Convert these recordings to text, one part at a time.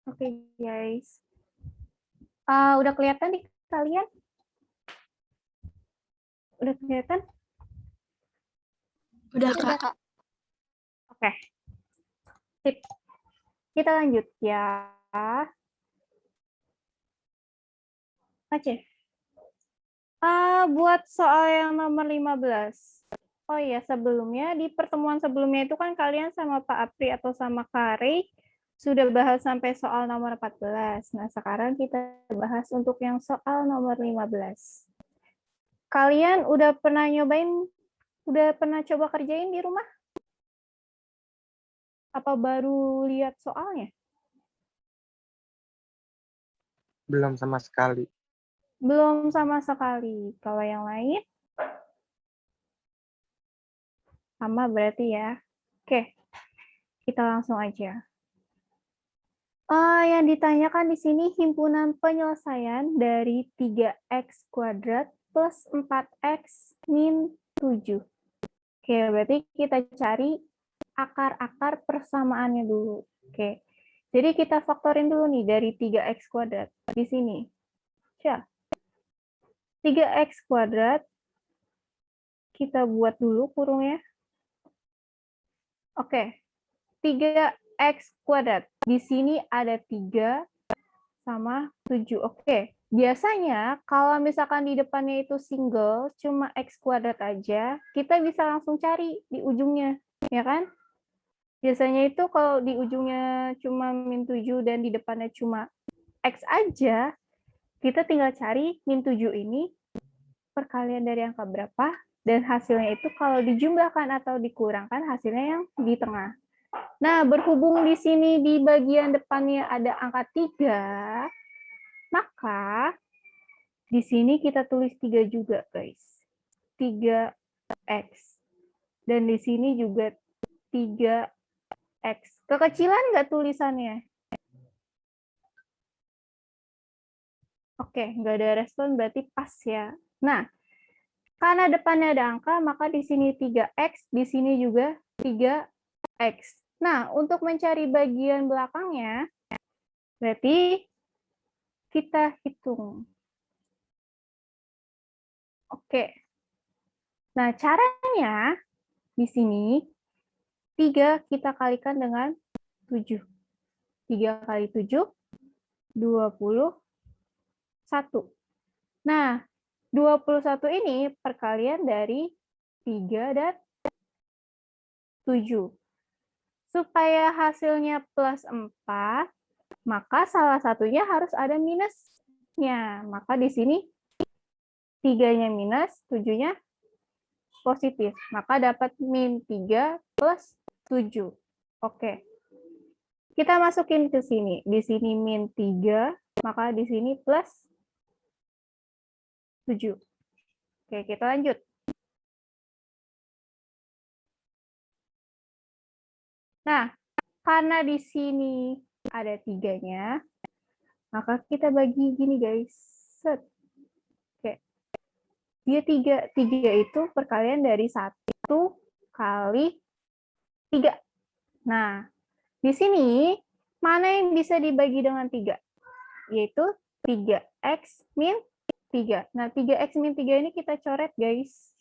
Oke, guys. Udah kelihatan di kalian? Udah kelihatan? Udah, Kak. Oke. Sip. Kita lanjut ya. Aceh. Buat soal yang nomor 15. Oh iya, sebelumnya, di pertemuan sebelumnya itu kan kalian sama Pak Apri atau sama Kari sudah bahas sampai soal nomor 14. Nah, sekarang kita bahas untuk yang soal nomor 15. Kalian udah pernah coba kerjain di rumah? Apa baru lihat soalnya? Belum sama sekali. Belum sama sekali. Kalau yang lain? Sama berarti ya. Oke, kita langsung aja. Yang ditanyakan di sini himpunan penyelesaian dari 3x kuadrat plus 4x min 7. Oke, berarti kita cari akar-akar persamaannya dulu. Oke, jadi kita faktorin dulu nih dari 3x kuadrat di sini. 3x kuadrat, kita buat dulu kurungnya. Oke, 3x kuadrat. Di sini ada 3 sama 7. Oke, biasanya kalau misalkan di depannya itu single, cuma x kuadrat aja, kita bisa langsung cari di ujungnya, ya kan? Biasanya itu kalau di ujungnya cuma min 7 dan di depannya cuma x aja, kita tinggal cari min 7 ini perkalian dari angka berapa, dan hasilnya itu kalau dijumlahkan atau dikurangkan, hasilnya yang di tengah. Nah, berhubung di sini di bagian depannya ada angka 3, maka di sini kita tulis 3 juga, guys. 3x. Dan di sini juga 3x. Kekecilan nggak tulisannya? Oke, nggak ada respon, berarti pas ya. Nah, karena depannya ada angka, maka di sini 3x, di sini juga 3x. Nah, untuk mencari bagian belakangnya, berarti kita hitung. Oke. Nah, caranya di sini 3 kita kalikan dengan 7. 3 kali 7, 21. Nah, 21 ini perkalian dari 3 dan 7. Supaya hasilnya plus 4, maka salah satunya harus ada minusnya. Maka di sini 3-nya minus, 7-nya positif. Maka dapat min 3 plus 7. Oke. Kita masukin ke sini. Di sini min 3, maka di sini plus 7. Oke, kita lanjut. Nah, karena di sini ada 3-nya, maka kita bagi gini, guys. Set. Oke. Dia 3. 3 itu perkalian dari 1 kali 3. Nah, di sini mana yang bisa dibagi dengan 3? Yaitu 3x min 3. Nah, 3x min 3 ini kita coret, guys.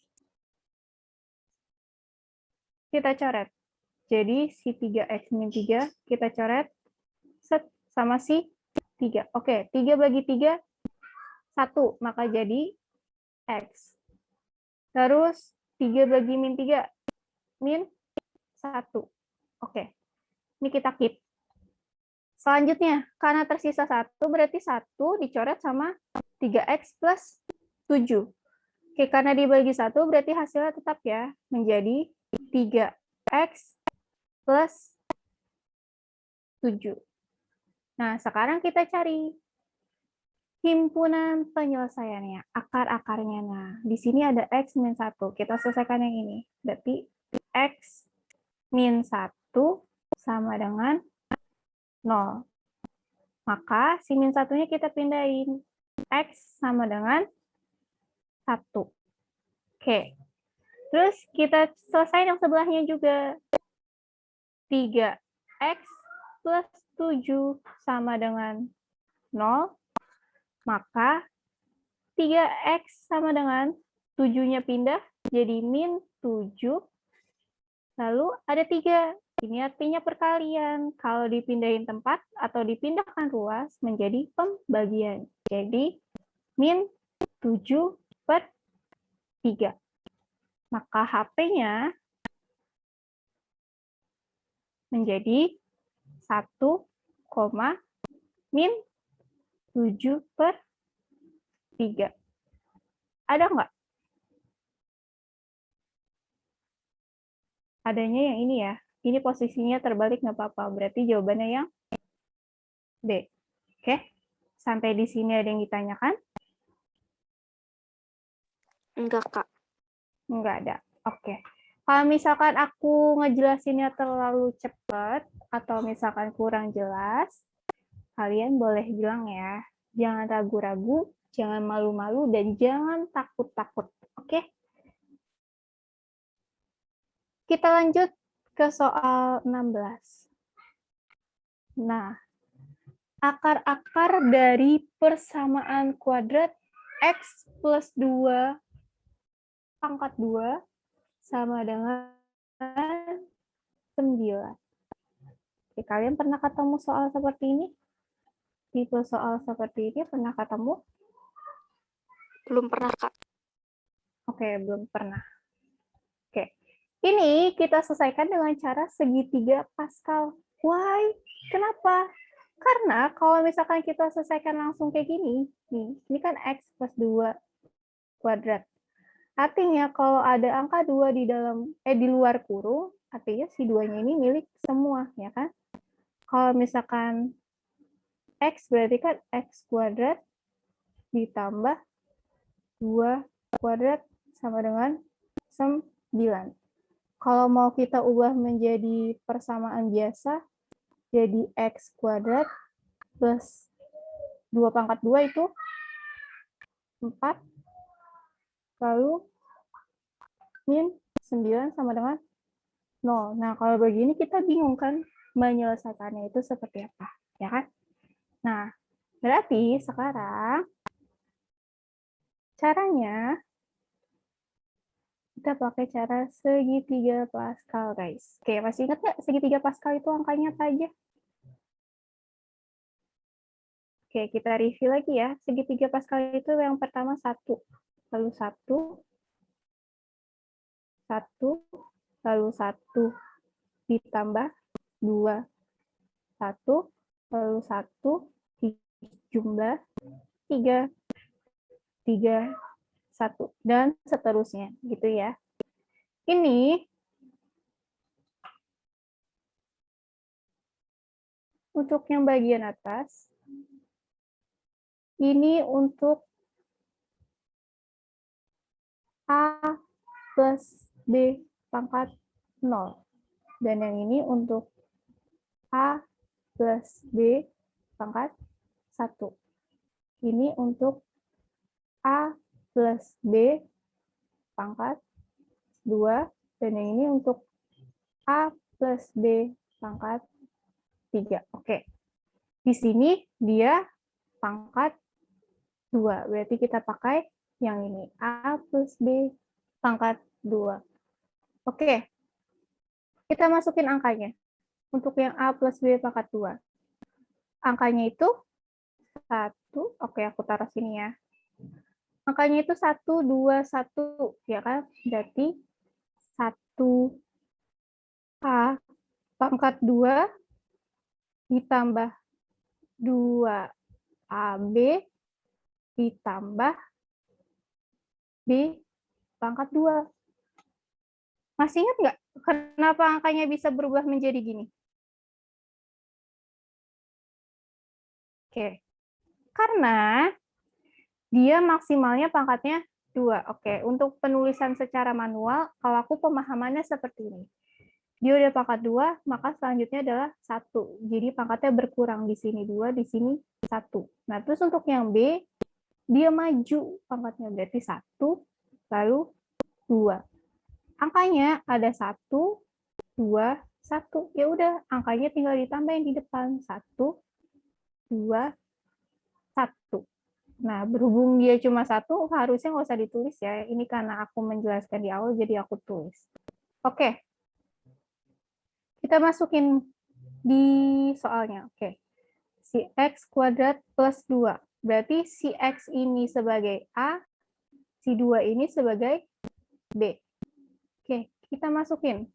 Kita coret. Jadi, si 3x min 3 kita coret set sama si 3. Oke, 3 bagi 3, 1. Maka jadi x. Terus, 3 bagi min 3, min 1. Oke, ini kita keep. Selanjutnya, karena tersisa 1, berarti 1 dicoret sama 3x plus 7. Oke, karena dibagi 1, berarti hasilnya tetap ya, menjadi 3x plus 7. Nah, sekarang kita cari himpunan penyelesaiannya, akar-akarnya. Nah, di sini ada x min 1. Kita selesaikan yang ini. Berarti x min 1 sama dengan 0. Maka si min 1-nya kita pindahin. X sama dengan 1. Oke. Terus kita selesai yang sebelahnya juga. 3x plus 7 sama dengan 0, maka 3x sama dengan 7-nya pindah jadi min 7, lalu ada 3. Ini artinya perkalian. Kalau dipindahin tempat atau dipindahkan ruas menjadi pembagian. Jadi min 7 per 3. Maka HP-nya menjadi 1, min 7 per 3. Ada nggak? Adanya yang ini ya. Ini posisinya terbalik nggak apa-apa. Berarti jawabannya yang B. Oke. Sampai di sini ada yang ditanyakan? Enggak, Kak. Nggak ada. Oke. Kalau misalkan aku ngejelasinnya terlalu cepat atau misalkan kurang jelas, kalian boleh bilang ya. Jangan ragu-ragu, jangan malu-malu, dan jangan takut-takut. Oke? Kita lanjut ke soal 16. Nah, akar-akar dari persamaan kuadrat X plus 2 pangkat 2 sama dengan 9. Oke, kalian pernah ketemu soal seperti ini? Tipe soal seperti ini pernah ketemu? Belum pernah, Kak. Oke, belum pernah. Oke, ini kita selesaikan dengan cara segitiga Pascal. Why? Kenapa? Karena kalau misalkan kita selesaikan langsung kayak gini, nih, ini kan X plus 2 kuadrat. Artinya kalau ada angka 2 di luar kurung, artinya si 2-nya ini milik semua, ya kan? Kalau misalkan X berarti kan X kuadrat ditambah 2 kuadrat sama dengan 9. Kalau mau kita ubah menjadi persamaan biasa, jadi X kuadrat plus 2 pangkat 2 itu 4, lalu min 9 sama dengan 0. Nah, kalau begini kita bingung kan menyelesaikannya itu seperti apa, ya kan? Nah, berarti sekarang caranya kita pakai cara segitiga Pascal, guys. Oke, masih ingat nggak segitiga Pascal itu angkanya apa aja? Oke, kita review lagi ya. Segitiga Pascal itu yang pertama 1, lalu 1, 1, lalu 1 ditambah 2, 1, lalu 1 dijumlah 3, 3, 1, dan seterusnya, gitu ya. Ini untuk yang bagian atas, ini untuk A plus B pangkat 0. Dan yang ini untuk A plus B pangkat 1. Ini untuk A plus B pangkat 2. Dan yang ini untuk A plus B pangkat 3. Oke. Di sini dia pangkat 2. Berarti kita pakai yang ini. A plus B pangkat 2. Oke. Kita masukin angkanya. Untuk yang A plus B pangkat 2. Angkanya itu 1. Oke, aku taruh sini ya. Angkanya itu 1, 2, 1. Ya kan? Berarti 1 A pangkat 2 ditambah 2 AB ditambah B pangkat 2. Masih ingat nggak kenapa angkanya bisa berubah menjadi gini? Oke. Karena dia maksimalnya pangkatnya 2. Oke, untuk penulisan secara manual, kalau aku pemahamannya seperti ini. Dia udah pangkat 2, maka selanjutnya adalah 1. Jadi pangkatnya berkurang, di sini 2, di sini 1. Nah, terus untuk yang B, dia maju pangkatnya, berarti 1, lalu 2. Angkanya ada 1, 2, 1. Ya udah, angkanya tinggal ditambahin di depan. 1, 2, 1. Nah, berhubung dia cuma 1, harusnya nggak usah ditulis ya. Ini karena aku menjelaskan di awal, jadi aku tulis. Oke. Kita masukin di soalnya. Oke. Si X kuadrat plus 2. Berarti si X ini sebagai A, si 2 ini sebagai B. Oke, kita masukin.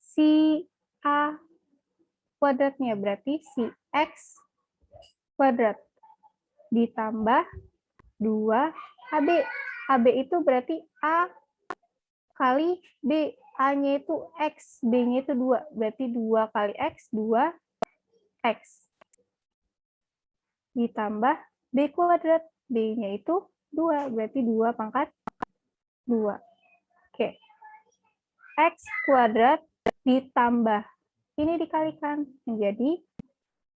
Si A kuadratnya berarti si X kuadrat ditambah 2 AB. AB itu berarti A kali B. A-nya itu X, B-nya itu 2. Berarti 2 kali X, 2 X. Ditambah B kuadrat. B-nya itu 2. Berarti 2 pangkat 2. Oke. X kuadrat ditambah. Ini dikalikan menjadi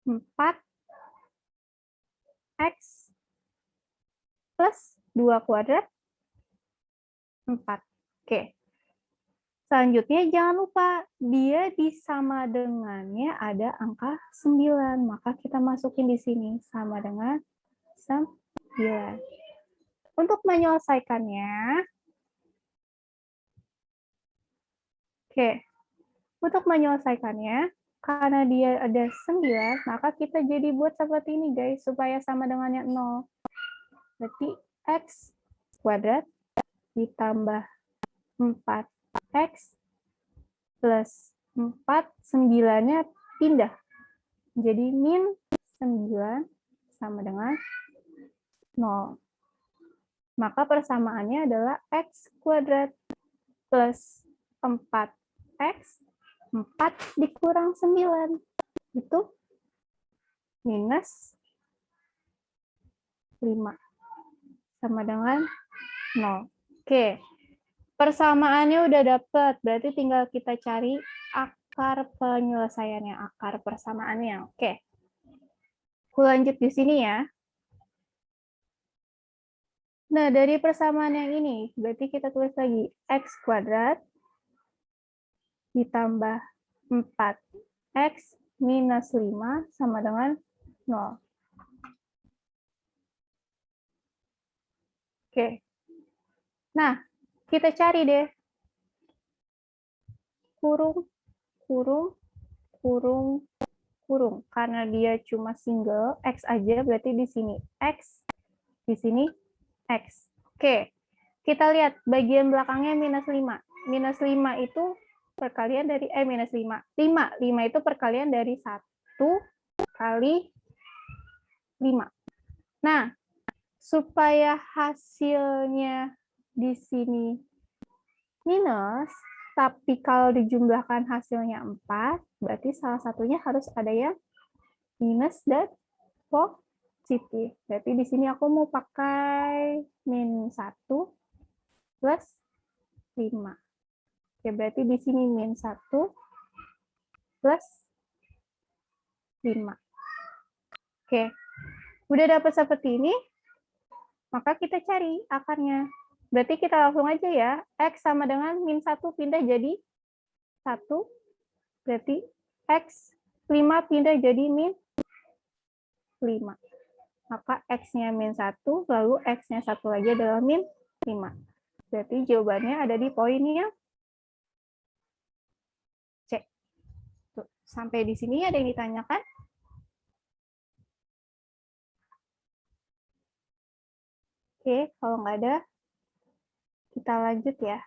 4X plus 2 kuadrat 4. Oke. Selanjutnya jangan lupa dia disama dengannya ada angka 9. Maka kita masukin di sini sama dengan 9. Untuk menyelesaikannya, oke. Untuk menyelesaikannya, karena dia ada 9, maka kita jadi buat seperti ini guys, supaya sama dengannya 0. Berarti X kuadrat ditambah 4X plus 4, 9-nya pindah. Jadi min 9 sama dengan 0. Maka persamaannya adalah X kuadrat plus 4X, 4 dikurang 9. Itu minus 5. Sama dengan 0. Oke. Persamaannya udah dapet, berarti tinggal kita cari akar penyelesaiannya, akar persamaannya. Oke. Aku lanjut di sini ya. Nah, dari persamaan yang ini, berarti kita tulis lagi X kuadrat ditambah 4X minus 5 sama dengan 0. Oke. Nah, kita cari deh. Kurung, kurung, kurung, kurung. Karena dia cuma single, X aja, berarti di sini X, di sini X. Oke, kita lihat bagian belakangnya minus 5. Minus 5 itu perkalian dari, minus 5. 5 itu perkalian dari 1 kali 5. Nah, supaya hasilnya di sini minus, tapi kalau dijumlahkan hasilnya 4, berarti salah satunya harus ada yang minus dan positif. Berarti di sini aku mau pakai min 1 plus 5. Oke, berarti di sini min 1 plus 5. Oke, udah dapat seperti ini, maka kita cari akarnya. Berarti kita langsung aja ya, X sama dengan min 1 pindah jadi 1, berarti X 5 pindah jadi min 5. Maka X-nya min 1, lalu X-nya 1 lagi adalah min 5. Berarti jawabannya ada di poin yang C. Tuh, sampai di sini ada yang ditanyakan? Oke, kalau nggak ada, kita lanjut ya.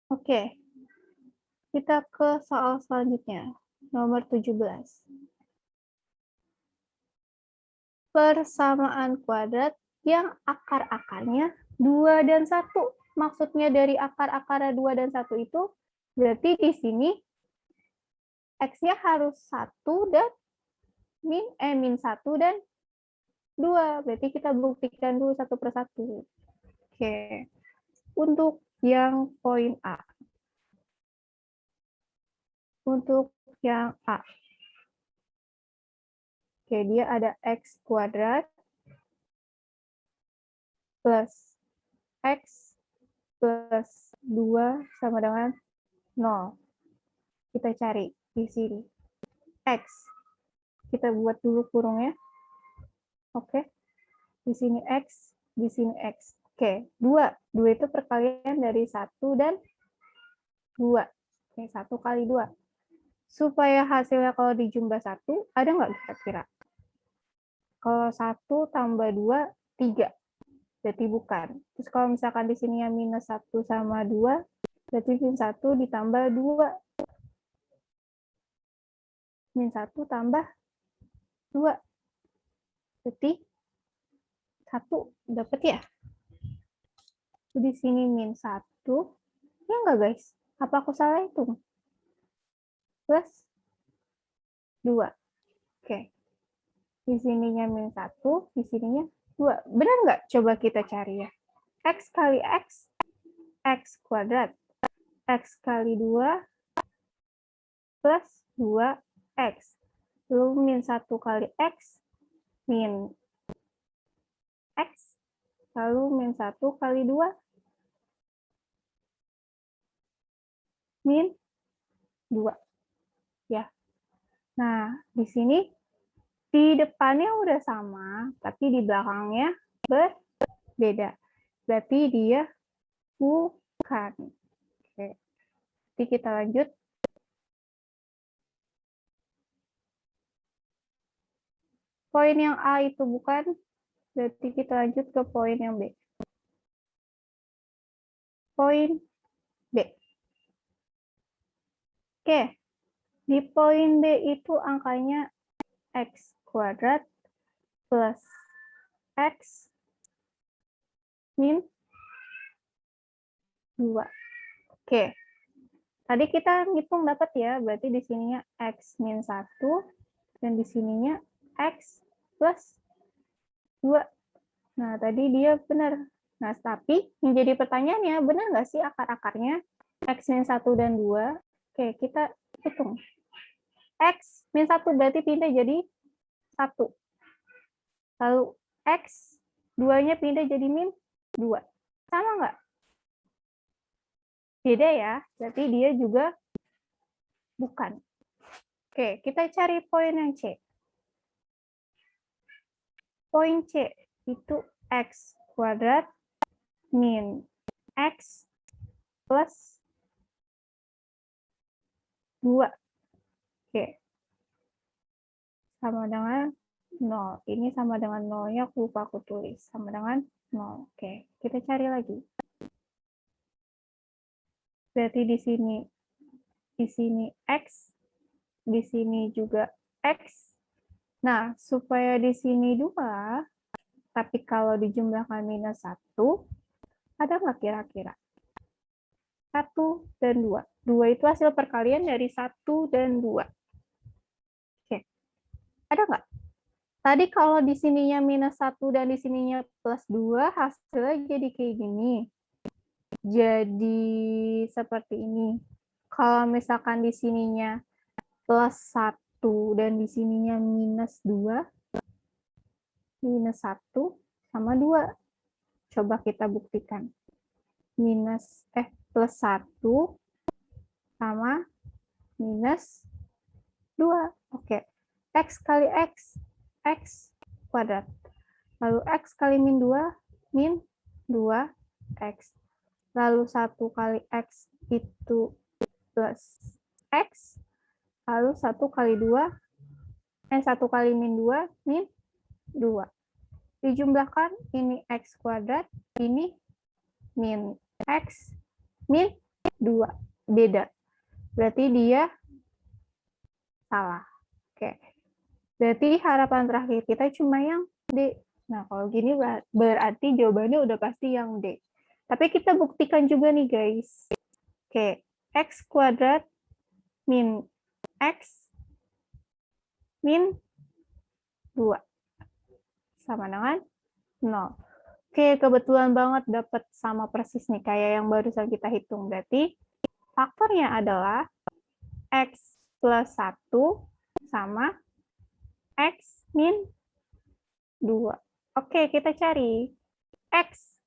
Oke, kita ke soal selanjutnya, nomor 17. Persamaan kuadrat yang akar-akarnya 2 dan 1. Maksudnya dari akar-akarnya 2 dan 1 itu, berarti di sini X-nya harus 1 dan min 1 dan 2. Berarti kita buktikan dulu satu persatu. Oke. Untuk yang poin A. Untuk yang A. Oke, dia ada X kuadrat plus X plus 2 sama dengan 0. Kita cari di sini. X. Kita buat dulu kurungnya. Oke. Di sini X, di sini X. Oke, 2. 2 itu perkalian dari 1 dan 2. Oke, 1 kali 2. Supaya hasilnya kalau dijumlah 1, ada nggak kira-kira? Kalau 1 tambah 2, 3. Berarti bukan. Terus kalau misalkan di sini yang minus 1 sama 2, berarti min 1 ditambah 2. Min 1 tambah 2. Berarti 1 dapat ya? Di sini min 1. Ya enggak guys? Apa aku salah hitung? Plus 2. Oke. Di sininya min 1, di sininya 2. Benar nggak? Coba kita cari ya. X kali X, X kuadrat. X kali 2 plus 2X. Lalu min 1 kali X, min X. Lalu min 1 kali 2, min 2. Ya. Nah, di sini di depannya udah sama, tapi di belakangnya berbeda. Berarti dia bukan. Oke. Jadi kita lanjut. Poin yang A itu bukan, berarti kita lanjut ke poin yang B. Poin B. Oke. Di poin B itu angkanya X kuadrat plus X min 2. Oke. Tadi kita ngitung dapat ya, berarti di sininya X min 1 dan di sininya X plus 2. Nah, tadi dia benar. Nah, tapi yang jadi pertanyaannya, benar nggak sih akar-akarnya X min 1 dan 2? Oke, kita hitung. X min 1 berarti pindah jadi 1. Lalu X 2-nya pindah jadi min 2. Sama nggak? Beda ya, berarti dia juga bukan. Oke, kita cari poin yang C. Poin C itu X kuadrat min X plus 2. Oke. Sama dengan 0. Ini sama dengan 0-nya aku lupa aku tulis. Sama dengan 0. Oke, kita cari lagi. Berarti di sini X, di sini juga X. Nah, supaya di sini 2, tapi kalau dijumlahkan minus 1, ada nggak kira-kira? 1 dan 2. 2 itu hasil perkalian dari 1 dan 2. Oke. Ada nggak? Tadi kalau di sininya minus 1 dan di sininya plus 2, hasilnya jadi kayak gini. Jadi seperti ini. Kalau misalkan di sininya plus 1 dan di sininya minus 2, minus 1 sama 2. Coba kita buktikan. Plus 1 sama minus 2. Oke. X kali X, X kuadrat. Lalu X kali min 2, min 2X. Lalu 1 kali X itu plus X. Lalu 1 kali 1 kali min 2, min 2. Dijumlahkan, ini X kuadrat, ini min X, min 2. Beda. Berarti dia salah. Oke. Berarti harapan terakhir kita cuma yang D. Nah, kalau gini berarti jawabannya udah pasti yang D. Tapi kita buktikan juga nih, guys. Oke. X kuadrat min X min 2. Sama dengan 0. Oke, kebetulan banget dapat sama persis nih, kayak yang barusan kita hitung. Berarti faktornya adalah X plus 1 sama X min 2. Oke, kita cari. X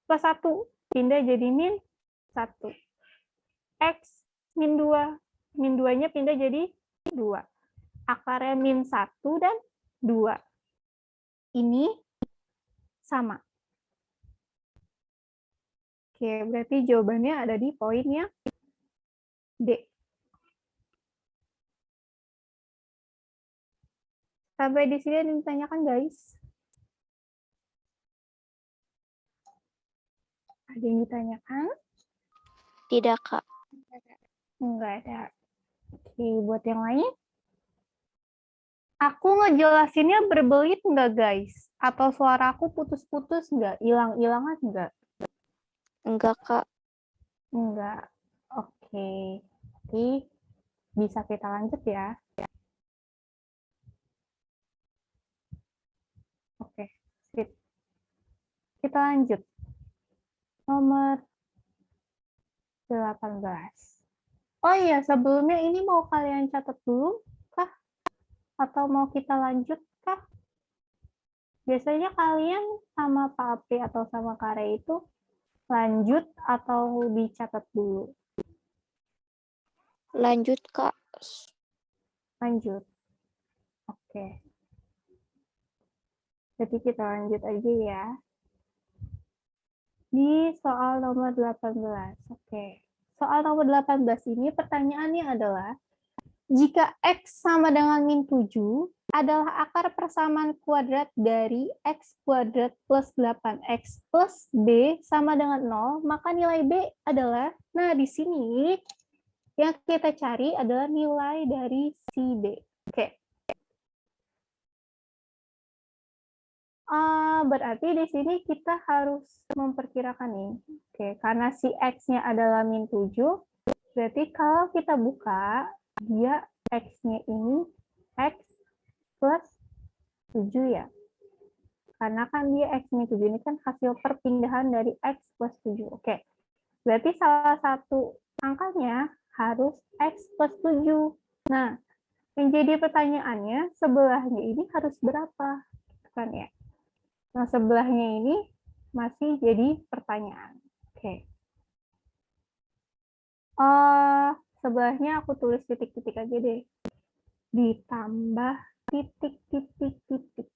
plus 1, pindah jadi min 1. X min 2, min 2-nya pindah jadi 2. Akarnya min 1 dan 2. Ini sama. Oke, berarti jawabannya ada di poin yang D. Sampai di sini ada yang ditanyakan, guys? Ada yang ditanyakan? Tidak, Kak. Enggak ada. Oke, buat yang lain? Aku ngejelasinnya berbelit enggak, guys? Atau suara aku putus-putus enggak? Hilang-hilangan enggak? Enggak, Kak. Enggak. Oke. Jadi bisa kita lanjut ya. Oke, sip. Kita lanjut. Nomor 18. Oh iya, sebelumnya ini mau kalian catat dulu kah? Atau mau kita lanjut kah? Biasanya kalian sama Pak Api atau sama Kare itu lanjut atau dicatat dulu? Lanjut, Kak. Lanjut. Oke. Jadi kita lanjut aja ya. Di soal nomor 18. Oke. Soal nomor 18 ini pertanyaannya adalah, jika X sama dengan min 7 adalah akar persamaan kuadrat dari X kuadrat plus 8X plus B sama dengan 0, maka nilai B adalah, nah di sini yang kita cari adalah nilai dari si B. Oke. Berarti di sini kita harus memperkirakan nih. Oke, karena si X-nya adalah min 7, berarti kalau kita buka, dia X-nya ini X plus 7 ya. Karena kan dia X min 7 ini kan hasil perpindahan dari X plus 7. Oke, berarti salah satu angkanya harus X plus 7. Nah, yang jadi pertanyaannya, sebelahnya ini harus berapa? Kan ya. Nah, sebelahnya ini masih jadi pertanyaan. Oke. Sebelahnya aku tulis titik-titik aja deh. Ditambah titik-titik-titik.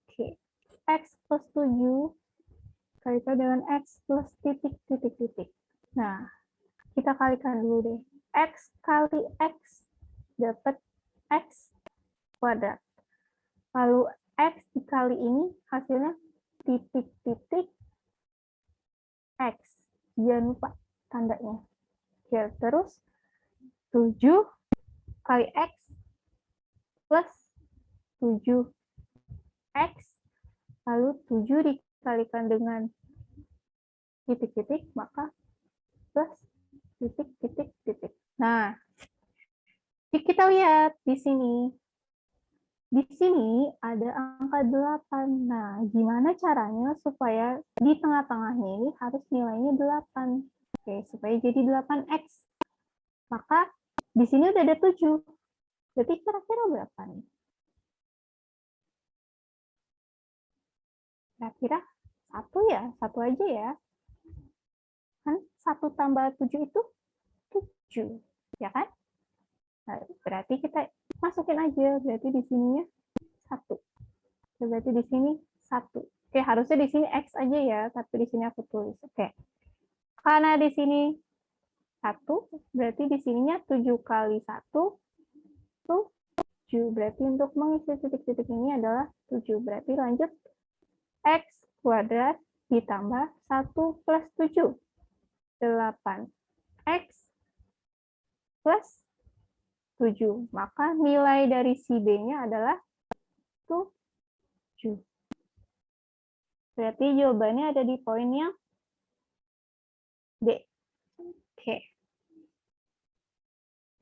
Oke. X plus 7 kalikan dengan X plus titik-titik-titik. Nah, kita kalikan dulu deh. X kali X dapat X kuadrat. Lalu X dikali ini hasilnya titik-titik X. Jangan lupa tandanya. Ya, terus 7 kali X plus 7X. Lalu 7 dikalikan dengan titik-titik, maka plus titik-titik-titik. Nah, kita lihat di sini. Di sini ada angka 8. Nah, gimana caranya supaya di tengah-tengahnya ini harus nilainya 8? Oke, supaya jadi 8X. Maka di sini udah ada 7. Berarti kira-kira berapa nih? Kira-kira 1 ya? 1 aja ya. Kan 1 tambah 7 itu 7. Ya kan? Nah, berarti kita masukin aja. Berarti di sininya 1. Berarti di sini 1. Oke, harusnya di sini X aja ya, tapi di sini aku tulis. Oke. Karena di sini 1, berarti di sininya 7 kali 1, 7. Berarti untuk mengisi titik-titik ini adalah 7. Berarti lanjut, X kuadrat ditambah 1 plus 7. 8. X plus 7. Maka nilai dari si B-nya adalah 7. Berarti jawabannya ada di poin yang D. Oke.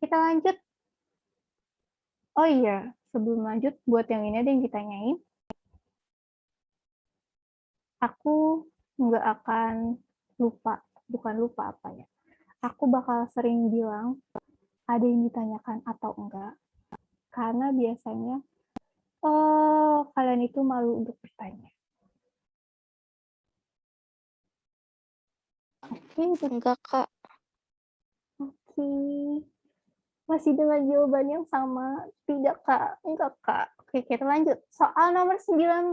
Kita lanjut. Oh iya, sebelum lanjut, buat yang ini ada yang ditanyain. Aku nggak akan lupa, bukan lupa apa ya. Aku bakal sering bilang ada yang ditanyakan atau enggak. Karena biasanya, kalian itu malu untuk bertanya. Enggak, Kak. Oke. Masih dengan jawaban yang sama? Tidak, Kak. Enggak, Kak. Oke, kita lanjut. Soal nomor 19.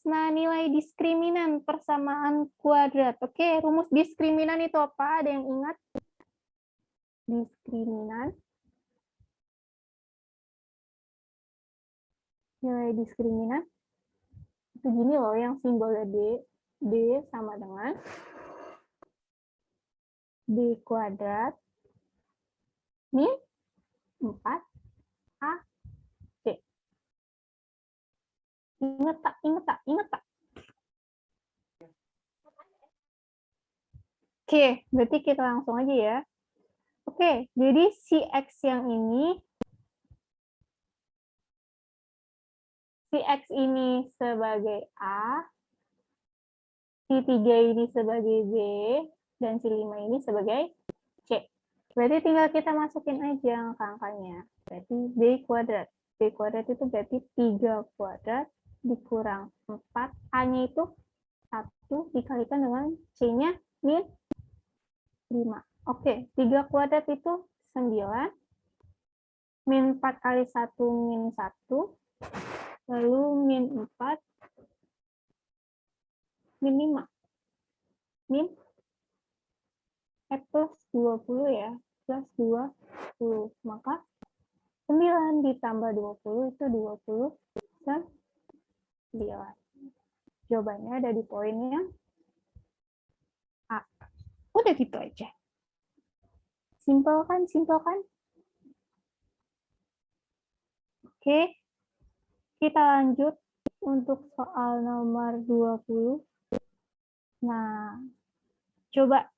Nah, nilai diskriminan persamaan kuadrat. Oke, rumus diskriminan itu apa? Ada yang ingat? Diskriminan. Nilai diskriminan. Itu gini loh, yang simbolnya D. D sama dengan D kuadrat min 4A C. Ingat tak? Ingat tak? Ingat tak? Oke, berarti kita langsung aja ya. Oke, jadi si X yang ini, si X ini sebagai A, si 3 ini sebagai B, dan si 5 ini sebagai C. Berarti tinggal kita masukin aja angka-angkanya. Berarti B kuadrat. B kuadrat itu berarti 3 kuadrat dikurang 4. A-nya itu 1 dikalikan dengan C-nya min 5. Oke, 3 kuadrat itu 9. Min 4 kali 1 min 1. Lalu min 4 min 5. Min plus 20 ya. Plus 20. Maka 9 ditambah 20 itu 29. Jawabannya ada di poin yang A. Udah gitu aja. Simpel kan? Simpel kan? Oke. Kita lanjut untuk soal nomor 20. Nah, coba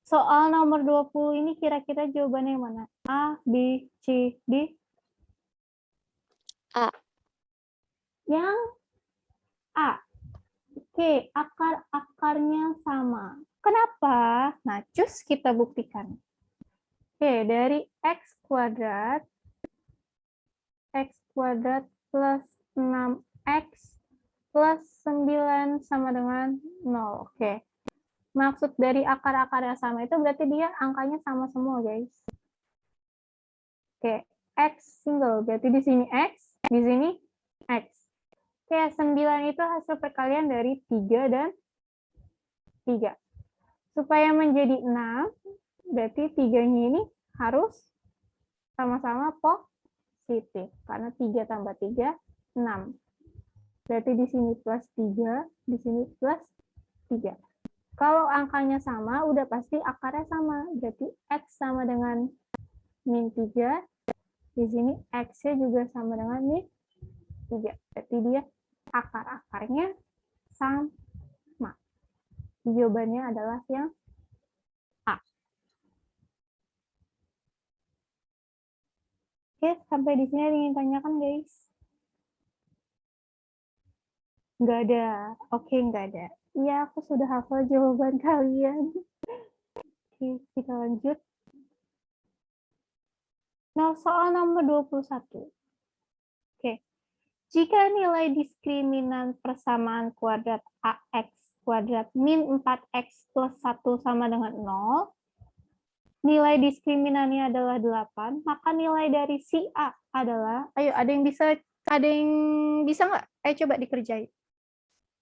soal nomor 20 ini kira-kira jawabannya yang mana? A, B, C, D? A. Yang A. Oke, akar-akarnya sama. Kenapa? Nah, cus kita buktikan. Oke, dari X kuadrat plus 6X plus 9 sama dengan 0. Oke. Maksud dari akar-akar yang sama itu berarti dia angkanya sama semua, guys. Oke, X single. Berarti di sini X, di sini X. Oke, 9 itu hasil perkalian dari 3 dan 3. Supaya menjadi 6, berarti 3-nya ini harus sama-sama positif. Karena 3 tambah 3, 6. Berarti di sini plus 3, di sini plus 3. Kalau angkanya sama, udah pasti akarnya sama. Berarti X sama dengan min 3. Di sini X-nya juga sama dengan min 3. Berarti dia akar-akarnya sama. Jawabannya adalah yang A. Oke, sampai di sini ada yang tanyakan, guys? Nggak ada. Oke, nggak ada. Iya, aku sudah hafal jawaban kalian. Oke, kita lanjut. Nah, soal nomor 21. Oke. Jika nilai diskriminan persamaan kuadrat AX kuadrat min 4X plus 1 sama dengan 0, nilai diskriminannya adalah 8, maka nilai dari si A adalah, ayo ada yang bisa nggak? Ayo coba dikerjain.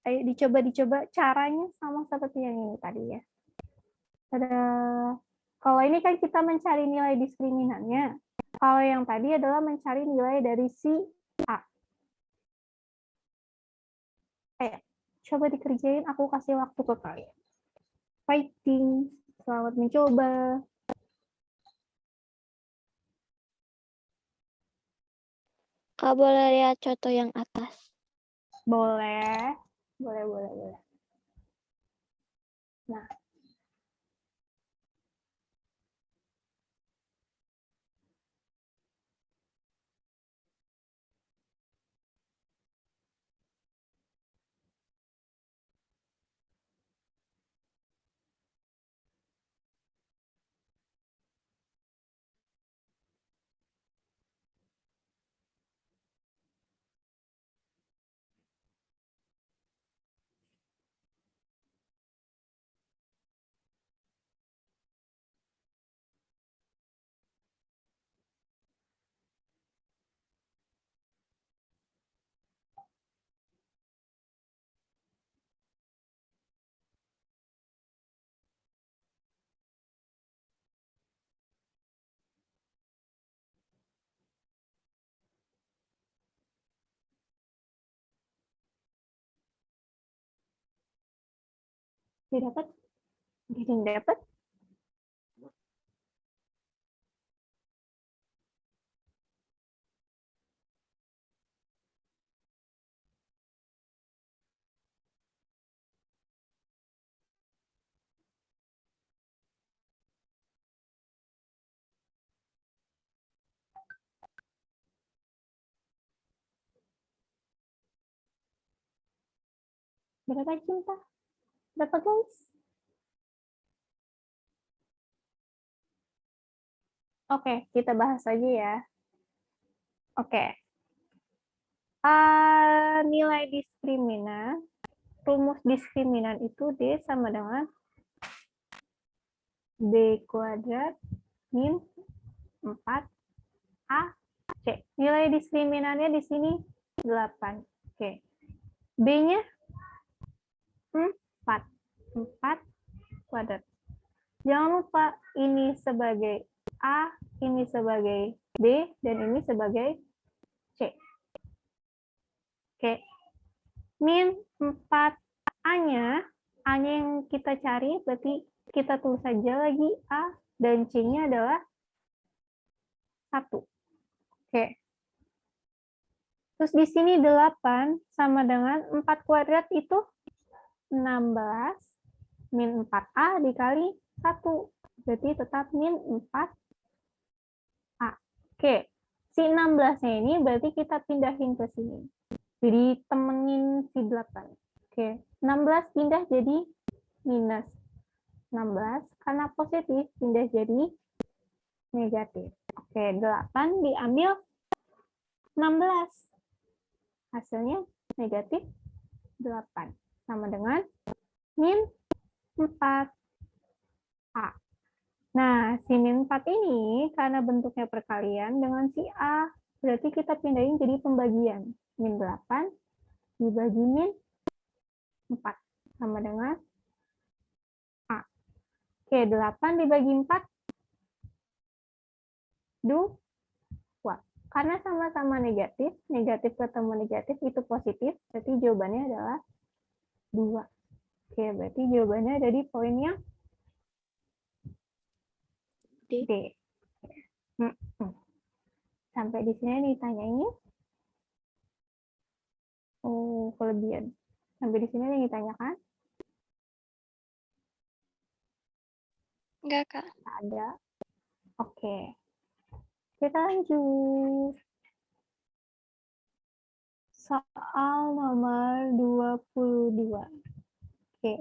Ayo dicoba caranya sama seperti yang ini tadi ya. Kalau ini kan kita mencari nilai diskriminannya. Kalau yang tadi adalah mencari nilai dari si A. Ayo, coba dikerjain, aku kasih waktu ke kalian. Fighting, selamat mencoba. Kak boleh lihat contoh yang atas. Boleh. Boleh. Nah, Dia dapat? Dia yang dapat? Berapa cinta? Berapa guys? Oke, kita bahas aja ya. Oke. Nilai diskriminan, rumus diskriminan itu D sama dengan B kuadrat min 4AC. Nilai diskriminannya di sini 8. Oke. B-nya 4. 4 kuadrat. Jangan lupa ini sebagai A, ini sebagai B, dan ini sebagai C. Oke. Min 4A-nya, A-nya yang kita cari, berarti kita tulis saja lagi A, dan C-nya adalah 1. Oke. Terus di sini 8 sama dengan 4 kuadrat itu 16 min 4A dikali 1. Berarti tetap min 4A. Oke. Si 16-nya ini berarti kita pindahin ke sini. Jadi temenin si 8. Oke. 16 pindah jadi minus 16. Karena positif pindah jadi negatif. Oke. 8 diambil 16. Hasilnya negatif 8. Sama dengan min 4A. Nah, si min 4 ini karena bentuknya perkalian dengan si A, berarti kita pindahin jadi pembagian. Min 8 dibagi min 4 sama dengan A. Oke, 8 dibagi 4 2. Karena sama-sama negatif, negatif ketemu negatif itu positif, berarti jawabannya adalah 2. Oke, berarti jawabannya ada di poin yang D. D. Sampai di sini ditanyain. Oh, kelebihan. Sampai di sini ada yang ditanyakan? Enggak, Kak. Ada. Oke. Kita lanjut. Soal nomor 22. Oke.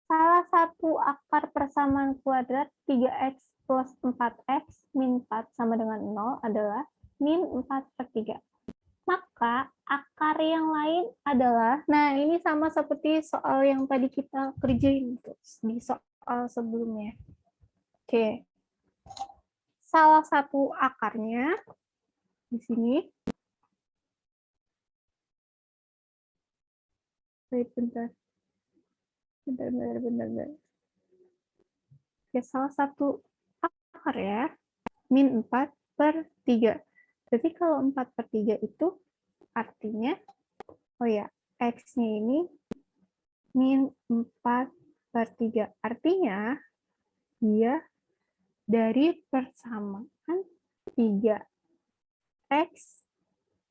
Salah satu akar persamaan kuadrat 3x plus 4x min 4 sama dengan 0 adalah min 4/3. Maka akar yang lain adalah, nah ini sama seperti soal yang tadi kita kerjain di soal sebelumnya. Oke. Salah satu akarnya di sini. Bentar. Oke, salah satu akar ya, min 4/3. Jadi kalau 4/3 itu artinya, oh ya, X-nya ini min 4/3. Artinya, dia dari persamaan 3X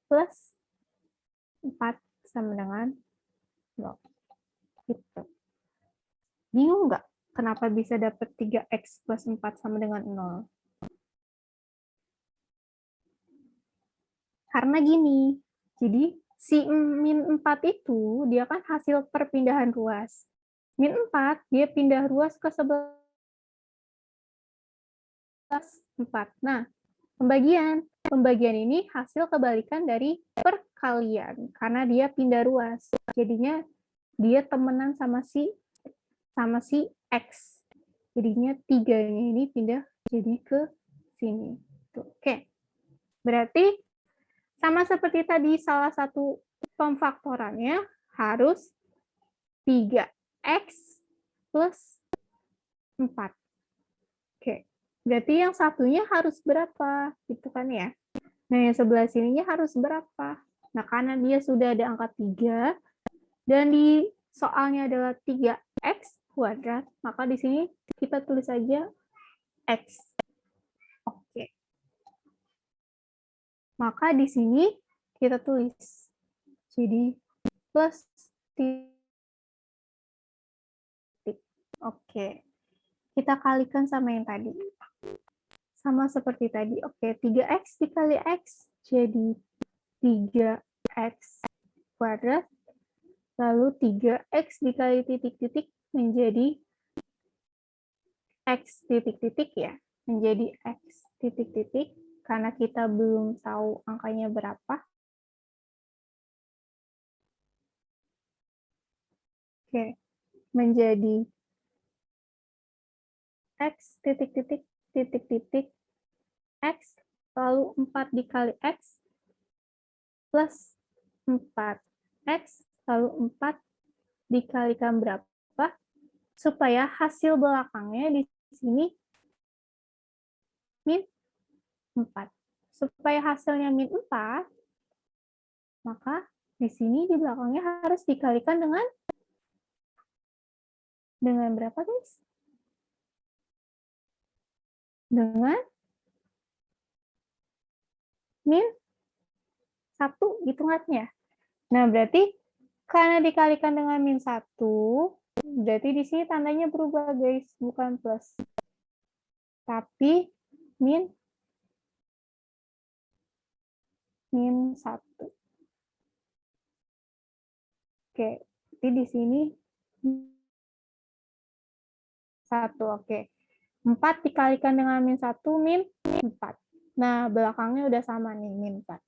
plus 4 sama dengan 0. Gitu. Bingung nggak kenapa bisa dapat 3x plus 4 sama dengan 0? Karena gini, jadi si min 4 itu dia kan hasil perpindahan ruas. Min 4 dia pindah ruas ke 11 4. Nah, pembagian ini hasil kebalikan dari perkalian karena dia pindah ruas. Jadinya dia temenan sama si X. Jadinya 3-nya ini pindah jadi ke sini. Oke. Berarti sama seperti tadi, salah satu pemfaktorannya harus 3X plus 4. Oke. Berarti yang satunya harus berapa? Gitu kan ya. Nah, yang sebelah sininya harus berapa? Nah, karena dia sudah ada angka 3, dan di soalnya adalah 3 X kuadrat, maka di sini kita tulis saja X. Oke. Maka di sini kita tulis. Jadi plus titik. Oke. Kita kalikan sama yang tadi. Sama seperti tadi. Oke, 3X dikali X jadi 3X kuadrat. Lalu 3X dikali titik-titik menjadi X titik-titik ya. Menjadi X titik-titik. Karena kita belum tahu angkanya berapa. Oke, menjadi X titik-titik titik-titik X, lalu 4 dikali X, plus 4X, lalu 4 dikalikan berapa, supaya hasil belakangnya di sini min 4. Supaya hasilnya min 4, maka di sini di belakangnya harus dikalikan dengan berapa, guys? Dengan min 1 hitungannya. Nah, berarti karena dikalikan dengan min 1, berarti di sini tandanya berubah, guys. Bukan plus. Tapi min 1. Oke, jadi di sini 1, oke. 4 dikalikan dengan min 1, min 4. Nah, belakangnya udah sama nih, min 4.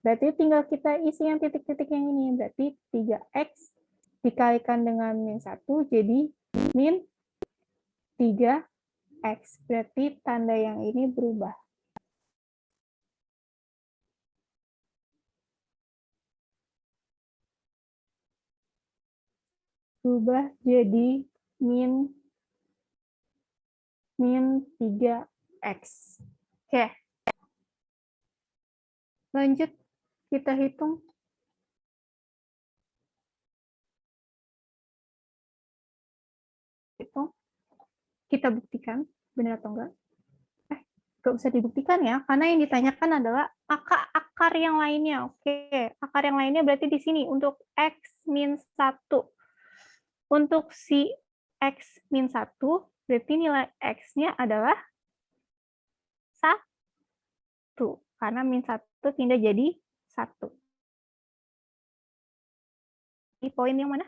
Berarti tinggal kita isi yang titik-titik yang ini. Berarti 3X dikalikan dengan min 1, jadi min 3X. Berarti tanda yang ini berubah. Berubah jadi min 3X. Oke. Lanjut, kita hitung. Kita buktikan, benar atau enggak? Nggak usah dibuktikan ya, karena yang ditanyakan adalah akar yang lainnya. Oke, akar yang lainnya berarti di sini untuk X min 1. Untuk si X min 1, berarti nilai X-nya adalah 1. Karena min 1 pindah jadi 1. Ini poin yang mana?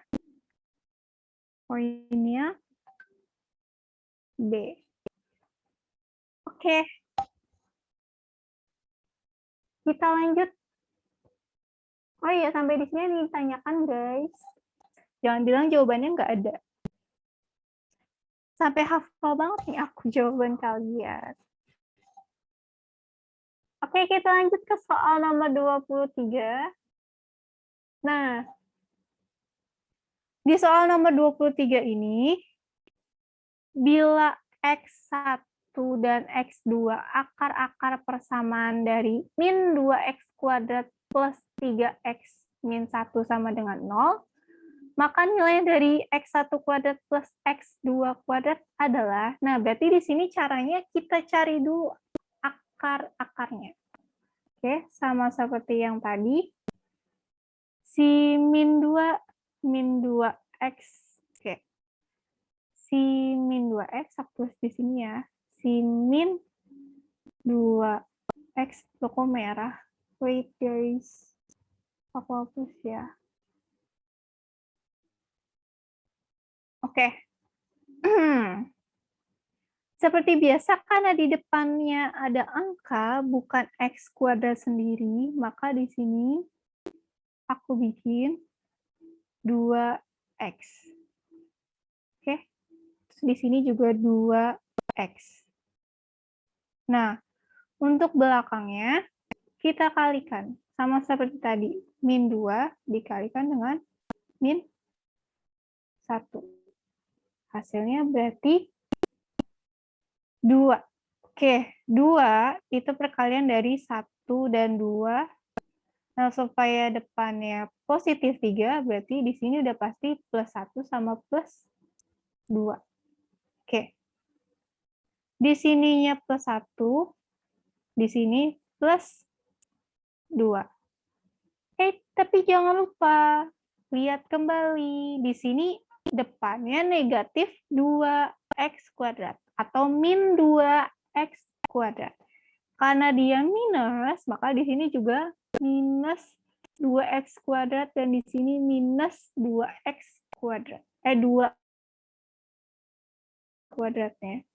Poinnya B. Oke. Kita lanjut. Oh iya, sampai di sini ditanyakan, guys. Jangan bilang jawabannya nggak ada. Sampai hafal banget nih aku jawaban kalian. Oke, kita lanjut ke soal nomor 23. Nah, di soal nomor 23 ini, bila X1 dan X2 akar-akar persamaan dari min 2X kuadrat plus 3X min 1 sama dengan 0, maka nilai dari X1 kuadrat plus X2 kuadrat adalah, nah berarti di sini caranya kita cari dulu akar-akarnya. Oke, sama seperti yang tadi. Si min 2X. Oke. Si min 2X, aku tulis di sini ya. Si min 2X, toko merah. Wait, guys. Aku hapus ya. Oke. Seperti biasa, karena di depannya ada angka, bukan X kuadrat sendiri, maka di sini aku bikin 2X. Oke. Terus di sini juga 2X. Nah, untuk belakangnya, kita kalikan. Sama seperti tadi, min 2 dikalikan dengan min 1. Hasilnya berarti 2. Oke, 2 itu perkalian dari 1 dan 2. Nah, supaya depannya positif 3, berarti di sini udah pasti plus 1 sama plus 2. Oke. Di sininya plus 1, di sini plus 2. Tapi jangan lupa, lihat kembali. Di sini depannya negatif 2x kuadrat atau min 2x kuadrat. Karena dia minus, maka di sini juga minus 2x kuadrat dan di sini minus 2x kuadrat. 2 kuadratnya.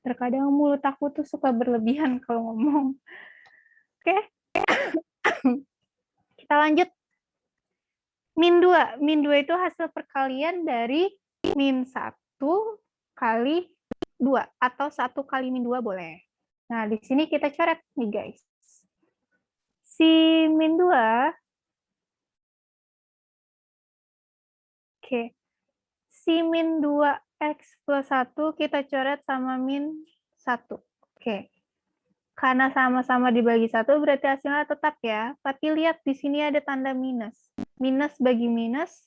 Terkadang mulut aku tuh suka berlebihan kalau ngomong. Oke. Kita lanjut. Min 2. Min 2 itu hasil perkalian dari min 1 kali 2. Atau 1 kali min 2 boleh. Nah, di sini kita coret nih, guys. Si min 2. Oke. Si min 2x plus 1 kita coret sama min 1. Oke. Karena sama-sama dibagi 1 berarti hasilnya tetap ya. Tapi lihat di sini ada tanda minus. Minus bagi minus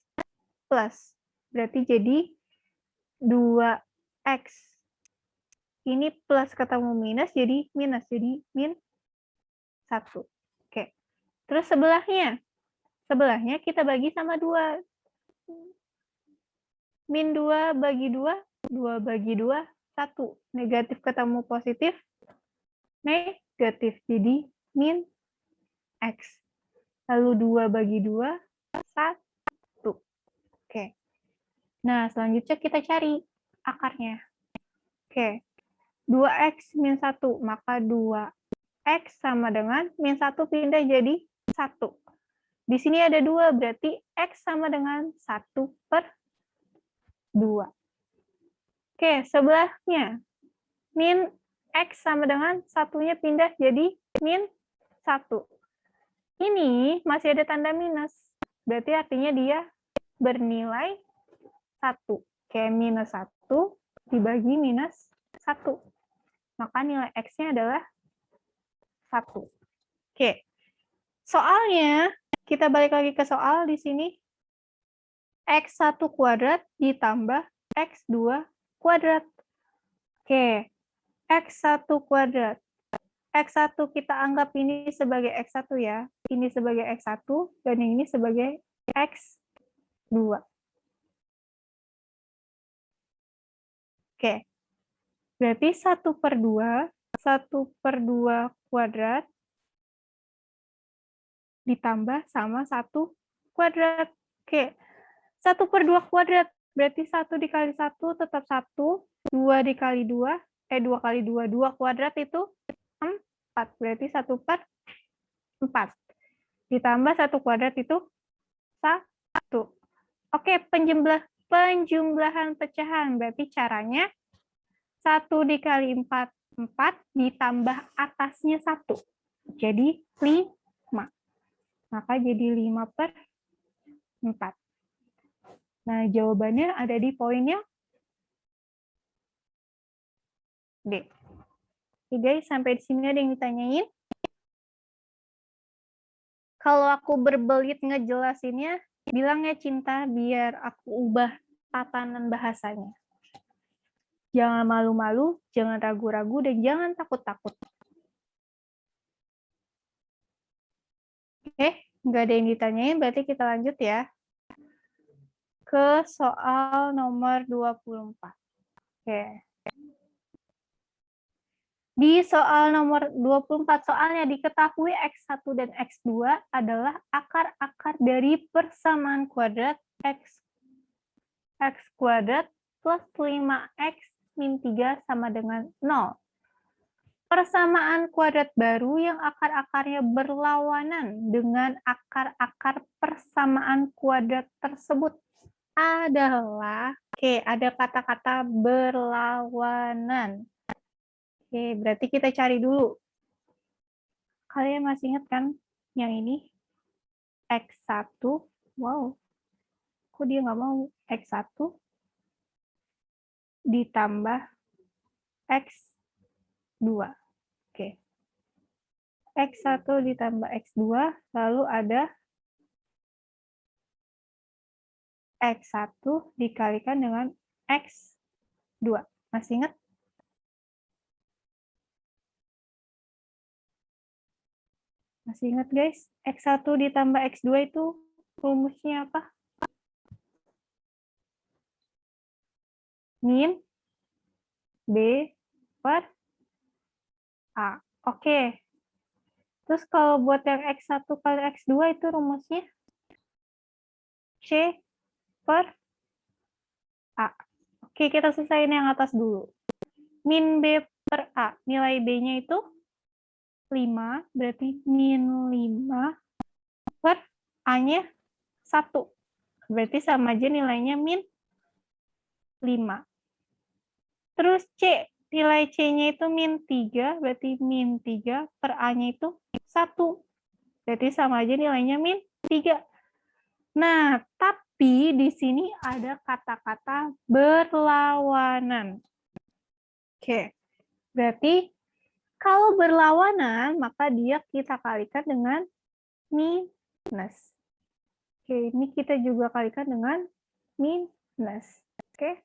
plus. Berarti jadi 2x. Ini plus ketemu minus jadi minus. Jadi min 1. Oke. Terus sebelahnya. Sebelahnya kita bagi sama 2. Min 2 bagi 2. 2 bagi 2, 1. Negatif ketemu positif. Negatif. Jadi min x. Lalu 2 bagi 2, 1. Oke. Nah, selanjutnya kita cari akarnya. Oke. 2x min 1. Maka 2x sama dengan min 1 pindah jadi 1. Di sini ada 2, berarti x sama dengan 1/2. Oke, sebelahnya. Min x sama dengan satunya pindah jadi min 1. Ini masih ada tanda minus. Berarti artinya dia bernilai 1. Oke, minus 1 dibagi minus 1. Maka nilai x-nya adalah 1. Oke. Soalnya, kita balik lagi ke soal di sini. X1 kuadrat ditambah X2 kuadrat. Oke. X1 kuadrat. X1 kita anggap ini sebagai X1 ya. Ini sebagai X1 dan yang ini sebagai X2. Oke. Berarti 1/2. 1/2 kuadrat ditambah sama 1 kuadrat. Oke. 1/2 kuadrat. Berarti 1 dikali 1 tetap 1. 2 dikali 2. 2 kali 2. 2 kuadrat itu 4. Berarti 1/4. Ditambah 1 kuadrat itu 1. Oke, penjumlahan pecahan. Berarti caranya 1 dikali 4, 4 ditambah atasnya 1. Jadi 5. Maka jadi 5/4. Nah, jawabannya ada di poinnya D. Oke guys, sampai di sini ada yang ditanyain? Kalau aku berbelit ngejelasinnya, bilang ya Cinta, biar aku ubah tatanan bahasanya. Jangan malu-malu, jangan ragu-ragu, dan jangan takut-takut. Oke, nggak ada yang ditanyain, berarti kita lanjut ya. Ke soal nomor 24. Oke. Di soal nomor 24, soalnya diketahui X1 dan X2 adalah akar-akar dari persamaan kuadrat X kuadrat plus 5X min 3 sama dengan 0. Persamaan kuadrat baru yang akar-akarnya berlawanan dengan akar-akar persamaan kuadrat tersebut adalah, oke, ada kata-kata berlawanan. Oke, berarti kita cari dulu. Kalian masih ingat kan yang ini? X1. Wow. Kok dia nggak mau? X1 ditambah X2. Oke. X1 ditambah X2, lalu ada X1 dikalikan dengan X2. Masih ingat? Masih ingat guys? X1 ditambah X2 itu rumusnya apa? Min B per A. Oke. Terus kalau buat yang X1 kali X2 itu rumusnya C per A. Oke, kita selesaiin yang atas dulu. Min B per A. Nilai B-nya itu 5, berarti min 5 per A-nya 1. Berarti sama aja nilainya min 5. Terus C, nilai C-nya itu min 3, berarti min 3 per A-nya itu 1. Berarti sama aja nilainya min 3. Nah, tapi di sini ada kata-kata berlawanan. Oke, berarti kalau berlawanan, maka dia kita kalikan dengan minus. Oke, ini kita juga kalikan dengan minus. Oke.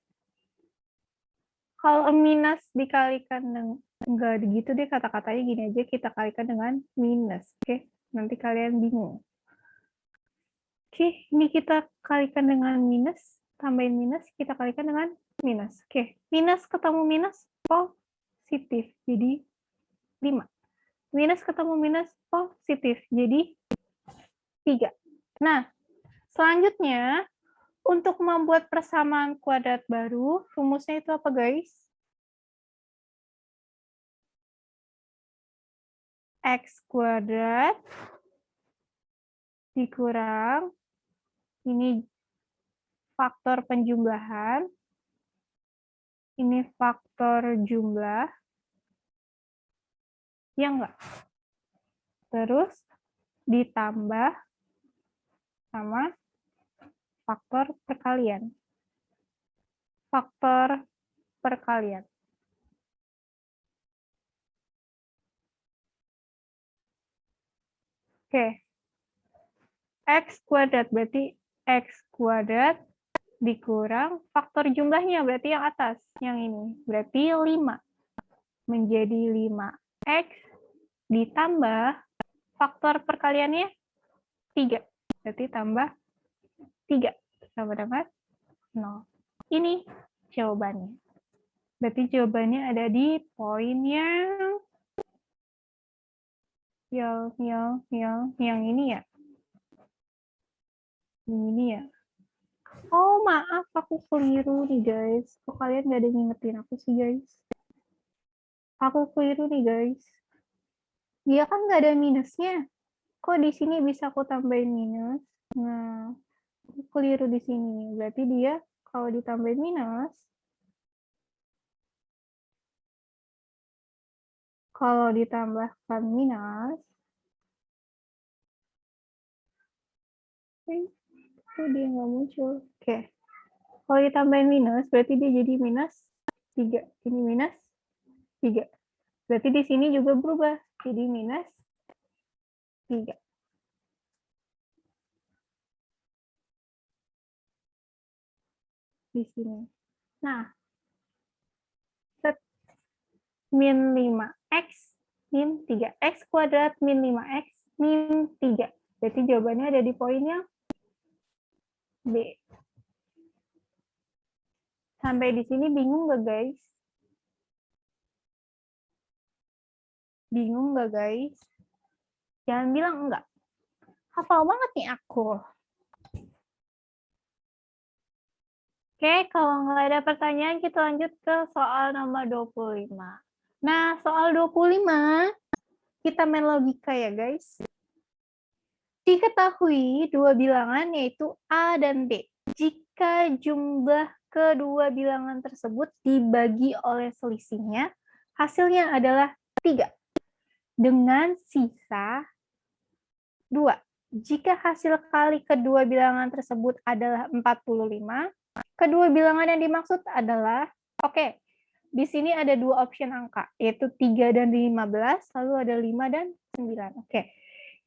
Kalau minus dikalikan dengan, enggak gitu deh kata-katanya, gini aja, kita kalikan dengan minus. Oke, nanti kalian bingung. Oke, ini kita kalikan dengan minus, tambahin minus, kita kalikan dengan minus. Oke, minus ketemu minus, positif, jadi 5. Minus ketemu minus, positif, jadi 3. Nah, selanjutnya, untuk membuat persamaan kuadrat baru, rumusnya itu apa, guys? X kuadrat dikurang, ini faktor penjumlahan, ini faktor jumlah, ya enggak? Terus ditambah sama faktor perkalian. Faktor perkalian. Oke. X kuadrat berarti X kuadrat dikurang faktor jumlahnya berarti yang atas, yang ini. Berarti 5. Menjadi 5X ditambah faktor perkaliannya 3. Berarti tambah 3. Sama dengan 0. Ini jawabannya. Berarti jawabannya ada di poin yang ini ya. Ini ya. Oh, maaf, aku keliru nih, guys. Kok kalian nggak ada ngingetin aku sih, guys? Aku keliru nih, guys. Dia kan nggak ada minusnya. Kok di sini bisa aku tambahin minus? Nah, aku keliru di sini. Berarti dia kalau ditambahin minus, kalau ditambahkan minus, itu dia nggak muncul. Oke. Kalau ditambahin minus, berarti dia jadi minus 3. Ini minus 3. Berarti di sini juga berubah. Jadi minus 3. Di sini. Nah, min 5x min 3. X kuadrat min 5x min 3. Berarti jawabannya ada di poin yang B. Sampai di sini bingung nggak, guys? Bingung nggak, guys? Jangan bilang enggak. Hafal banget nih aku. Oke, kalau nggak ada pertanyaan, kita lanjut ke soal nomor 25. Nah, soal 25, kita main logika ya, guys. Diketahui dua bilangan yaitu A dan B. Jika jumlah kedua bilangan tersebut dibagi oleh selisihnya, hasilnya adalah 3. Dengan sisa 2. Jika hasil kali kedua bilangan tersebut adalah 45, kedua bilangan yang dimaksud adalah, oke, di sini ada 2 option angka, yaitu 3 dan 15, lalu ada 5 dan 9. Oke,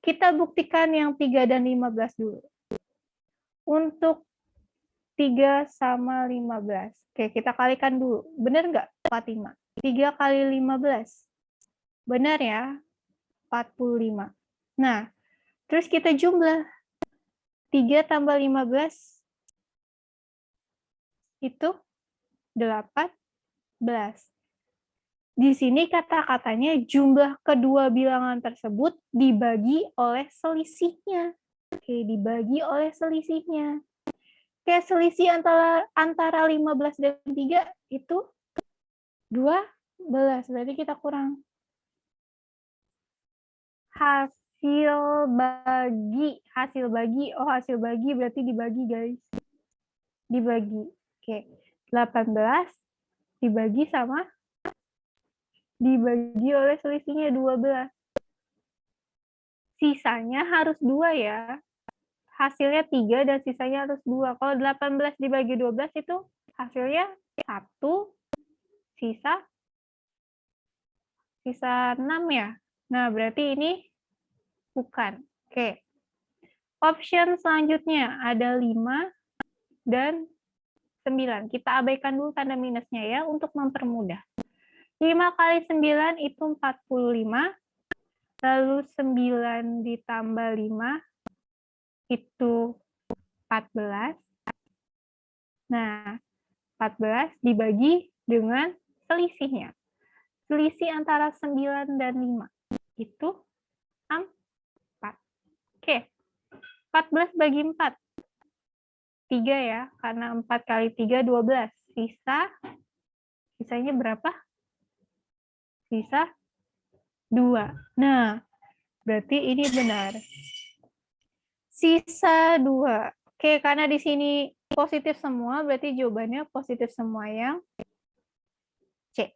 kita buktikan yang 3 dan 15 dulu. Untuk 3 sama 15. Oke, kita kalikan dulu. Benar nggak, Fatima? 3 kali 15. Benar ya? 45. Nah, terus kita jumlah. 3 tambah 15 itu 18. Di sini kata-katanya jumlah kedua bilangan tersebut dibagi oleh selisihnya. Oke, dibagi oleh selisihnya. Oke, selisih antara 15 dan 3 itu 12. Berarti kita kurang. Hasil bagi. Oh, hasil bagi berarti dibagi, guys. Dibagi. Oke. 18 dibagi oleh selisihnya 12. Sisanya harus 2 ya. Hasilnya 3 dan sisanya harus 2. Kalau 18 dibagi 12 itu hasilnya 1, sisa 6 ya. Nah, berarti ini bukan. Oke. Option selanjutnya ada 5 dan 9. Kita abaikan dulu tanda minusnya ya untuk mempermudah. 5 kali 9 itu 45. Lalu 9 ditambah 5 itu 14. Nah, 14 dibagi dengan selisihnya. Selisih antara 9 dan 5 itu 4. Oke. 14 bagi 4. 3 ya, karena 4 kali 3, 12. Sisanya berapa? Sisa 2. Nah, berarti ini benar. Sisa 2. Oke, karena di sini positif semua, berarti jawabannya positif semua yang C.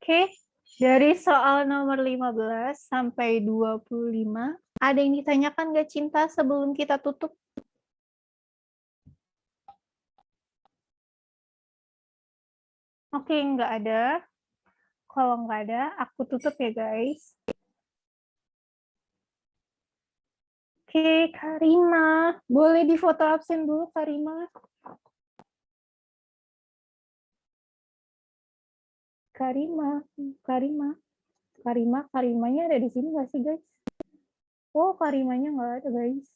Oke, dari soal nomor 15 sampai 25, ada yang ditanyakan nggak, Cinta, sebelum kita tutup? Oke, nggak ada. Kalau nggak ada, aku tutup ya, guys. Oke, Karima. Boleh difoto absen dulu, Karima. Karimanya ada di sini nggak sih, guys? Oh, Karimanya nggak ada, guys.